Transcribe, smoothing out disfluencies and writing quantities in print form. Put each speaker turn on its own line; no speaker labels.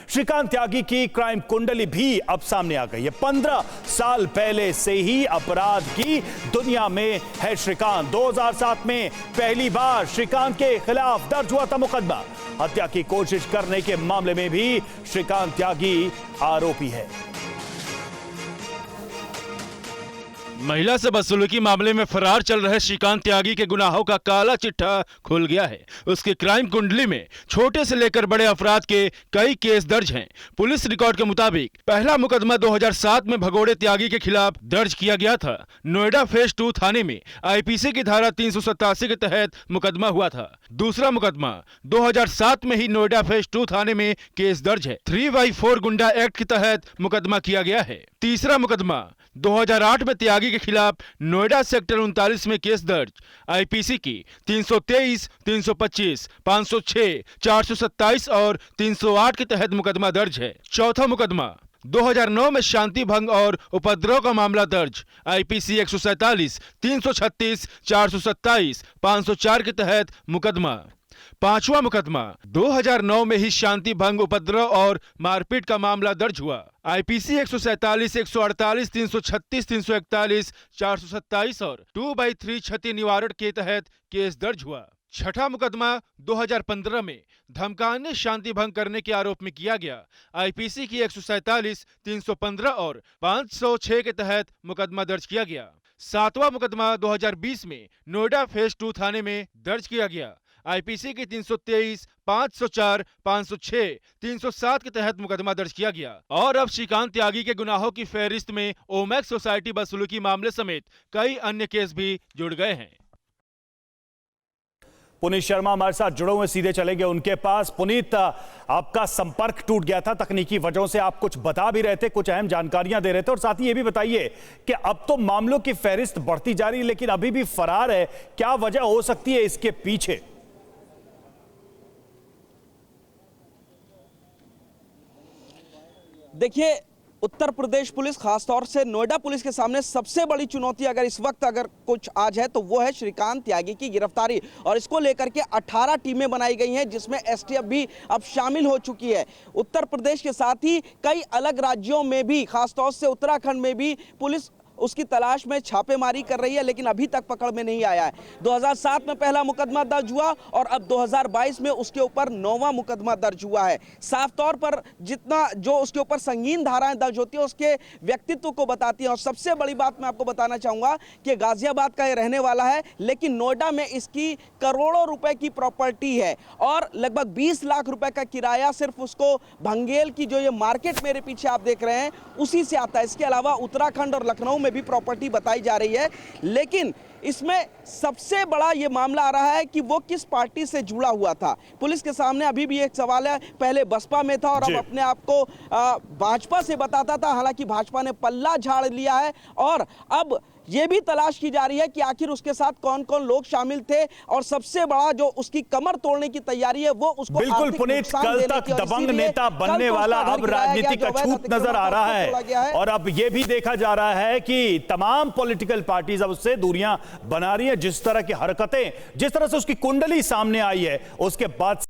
श्रीकांत त्यागी की क्राइम कुंडली भी अब सामने आ गई है। 15 साल पहले से ही अपराध की दुनिया में है श्रीकांत। 2007 में पहली बार श्रीकांत के खिलाफ दर्ज हुआ था मुकदमा। हत्या की कोशिश करने के मामले में भी श्रीकांत त्यागी आरोपी है।
महिला से बदसलूकी मामले में फरार चल रहे श्रीकांत त्यागी के गुनाहों का काला चिट्ठा खुल गया है। उसकी क्राइम कुंडली में छोटे से लेकर बड़े अपराध के कई केस दर्ज हैं। पुलिस रिकॉर्ड के मुताबिक पहला मुकदमा 2007 में भगोड़े त्यागी के खिलाफ दर्ज किया गया था। नोएडा फेज 2 थाने में आईपीसी की धारा 387 के तहत मुकदमा हुआ था। दूसरा मुकदमा 2007 में ही नोएडा फेज 2 थाने में केस दर्ज है। 3x4 गुंडा एक्ट के तहत मुकदमा किया गया है। तीसरा मुकदमा 2008 में त्यागी के खिलाफ नोएडा सेक्टर 39 में केस दर्ज। आईपीसी की 323, 325, 506, 427 और 308 के तहत मुकदमा दर्ज है। चौथा मुकदमा 2009 में शांति भंग और उपद्रव का मामला दर्ज। आईपीसी 147, 336, 427, 504 के तहत मुकदमा। पांचवा मुकदमा 2009 में ही शांति भंग, उपद्रव और मारपीट का मामला दर्ज हुआ। आईपीसी 147, 148, 336, 341, 427 और 2x3 क्षति निवारण के तहत केस दर्ज हुआ। छठा मुकदमा 2015 में धमकाने, शांति भंग करने के आरोप में किया गया। आईपीसी की 147, 315 और 506 के तहत मुकदमा दर्ज किया गया। सातवां मुकदमा 2020 में नोएडा फेज 2 थाने में दर्ज किया गया। आईपीसी की 323, 504, 506, 307 के तहत मुकदमा दर्ज किया गया। और अब श्रीकांत त्यागी के गुनाहों की फहरिस्त में ओमैक्स सोसाइटी बदसलूकी मामले समेत कई अन्य केस भी जुड़ गए हैं।
पुनीत शर्मा हमारे साथ जुड़े हुए, सीधे चलेंगे उनके पास। पुनीत, आपका संपर्क टूट गया था तकनीकी वजहों से, आप कुछ बता भी रहे थे, कुछ अहम जानकारियां दे रहे थे, और साथ ही ये भी बताइए कि अब तो मामलों की फहरिस्त बढ़ती जा रही है लेकिन अभी भी फरार है। क्या वजह हो सकती है इसके पीछे?
देखिए, उत्तर प्रदेश पुलिस, खासतौर से नोएडा पुलिस के सामने सबसे बड़ी चुनौती अगर इस वक्त अगर कुछ आज है तो वो है श्रीकांत त्यागी की गिरफ्तारी। और इसको लेकर के 18 टीमें बनाई गई हैं जिसमें एसटीएफ भी अब शामिल हो चुकी है। उत्तर प्रदेश के साथ ही कई अलग राज्यों में भी, खासतौर से उत्तराखंड में भी पुलिस उसकी तलाश में छापेमारी कर रही है, लेकिन अभी तक पकड़ में नहीं आया है। 2007 में पहला मुकदमा दर्ज हुआ और अब 2022 में उसके ऊपर 9वां मुकदमा दर्ज हुआ है। साफ तौर पर जितना जो उसके ऊपर संगीन धाराएं दर्ज होती है उसके व्यक्तित्व को बताती हैं। और सबसे बड़ी बात मैं आपको बताना चाहूँगा कि गाजियाबाद का ये रहने वाला है, लेकिन नोएडा में इसकी करोड़ों रुपए की प्रॉपर्टी है और लगभग 20 लाख रुपए का किराया सिर्फ उसको भंगेल की जो ये मार्केट मेरे पीछे आप देख रहे हैं उसी से आता है। इसके अलावा उत्तराखंड और लखनऊ में भी प्रॉपर्टी बताई जा रही है, लेकिन इसमें सबसे बड़ा ये मामला आ रहा है कि वो किस पार्टी से जुड़ा हुआ था। पुलिस के सामने अभी भी एक सवाल है, पहले बसपा में था और अब अपने आप को भाजपा से बताता था, हालांकि भाजपा ने पल्ला झाड़ लिया है और अब ये भी तलाश की जा रही है कि आखिर उसके साथ कौन कौन लोग शामिल थे और सबसे बड़ा जो उसकी कमर तोड़ने की तैयारी है वो उसको
बिल्कुल पुनीत, कल तक दबंग नेता बनने वाला अब राजनीति का छूत नजर आ रहा है और अब ये भी देखा जा रहा है कि तमाम पॉलिटिकल पार्टीज अब उससे दूरियां बना रही है। जिस तरह की हरकतें, जिस तरह से उसकी कुंडली सामने आई है उसके बाद